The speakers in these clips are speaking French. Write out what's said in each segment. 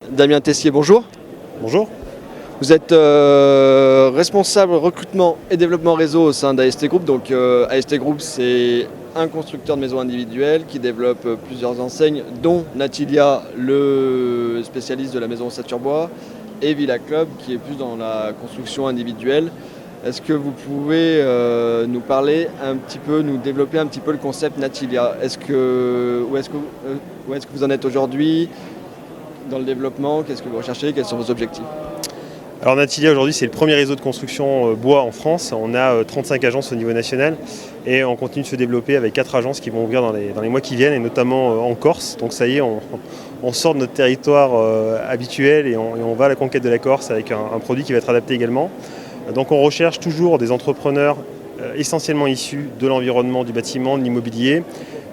Damien Tessier, bonjour. Bonjour. Vous êtes responsable recrutement et développement réseau au sein d'AST Group. Donc AST Group, c'est un constructeur de maisons individuelles qui développe plusieurs enseignes, dont Natilia, le spécialiste de la maison Saturbois, et Villa Club, qui est plus dans la construction individuelle. Est-ce que vous pouvez nous parler un petit peu, nous développer un petit peu le concept Natilia? Où est-ce que vous en êtes aujourd'hui dans le développement? Qu'est-ce que vous recherchez? Quels sont vos objectifs? Alors Natilia aujourd'hui c'est le premier réseau de construction bois en France. On a 35 agences au niveau national et on continue de se développer avec 4 agences qui vont ouvrir dans les mois qui viennent et notamment en Corse. Donc ça y est, on sort de notre territoire habituel et on va à la conquête de la Corse avec un produit qui va être adapté également. Donc on recherche toujours des entrepreneurs essentiellement issus de l'environnement du bâtiment, de l'immobilier.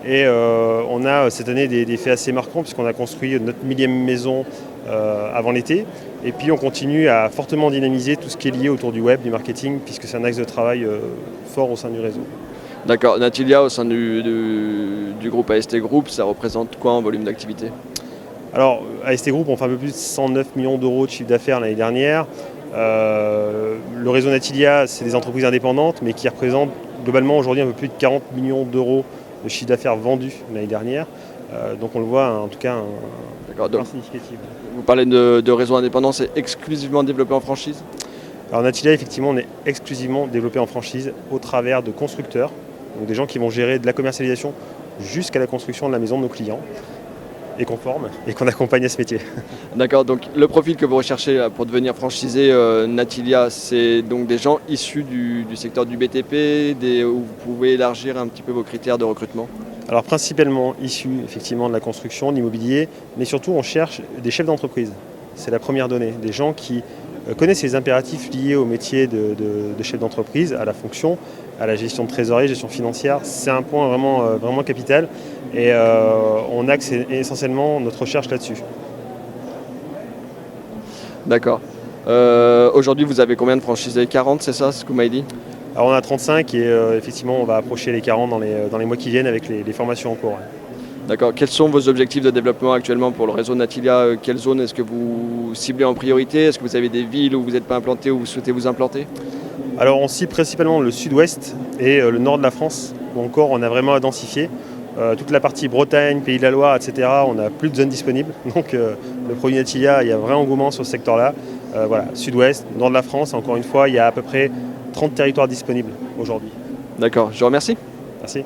Et on a cette année des faits assez marquants puisqu'on a construit notre 1000e maison avant l'été. Et puis on continue à fortement dynamiser tout ce qui est lié autour du web, du marketing, puisque c'est un axe de travail fort au sein du réseau. D'accord. Natilia, au sein du groupe AST Group, ça représente quoi en volume d'activité? Alors AST Group, on fait un peu plus de 109 millions d'euros de chiffre d'affaires l'année dernière. Le réseau Natilia, c'est des entreprises indépendantes, mais qui représentent globalement aujourd'hui un peu plus de 40 millions d'euros de chiffre d'affaires vendu l'année dernière. Donc on le voit en tout cas un point significatif. Vous parlez de réseau indépendant, c'est exclusivement développé en franchise? Alors Natilia, effectivement, on est exclusivement développé en franchise au travers de constructeurs, donc des gens qui vont gérer de la commercialisation jusqu'à la construction de la maison de nos clients et qu'on forme et qu'on accompagne à ce métier. D'accord, donc le profil que vous recherchez pour devenir franchisé Natilia, c'est donc des gens issus du secteur du BTP, où vous pouvez élargir un petit peu vos critères de recrutement? Alors principalement issus effectivement de la construction, de l'immobilier, mais surtout on cherche des chefs d'entreprise. C'est la première donnée, des gens qui connaissent les impératifs liés au métier de chef d'entreprise, à la fonction, à la gestion de trésorerie, gestion financière. C'est un point vraiment capital et on axe essentiellement notre recherche là-dessus. D'accord. Aujourd'hui vous avez combien de franchisés? 40, c'est ça ce que vous m'avez dit? Alors on a 35 et effectivement on va approcher les 40 dans les mois qui viennent avec les formations en cours. D'accord. Quels sont vos objectifs de développement actuellement pour le réseau Natilia? Quelle zone est-ce que vous ciblez en priorité? Est-ce que vous avez des villes où vous n'êtes pas implanté, où vous souhaitez vous implanter? Alors on cible principalement le sud-ouest et le nord de la France, où encore on a vraiment à densifier. Toute la partie Bretagne, Pays de la Loire, etc., on n'a plus de zones disponibles. Donc le produit Natilia, il y a vrai engouement sur ce secteur-là. Voilà, sud-ouest, nord de la France, encore une fois, il y a à peu près 30 territoires disponibles aujourd'hui. D'accord, je vous remercie. Merci.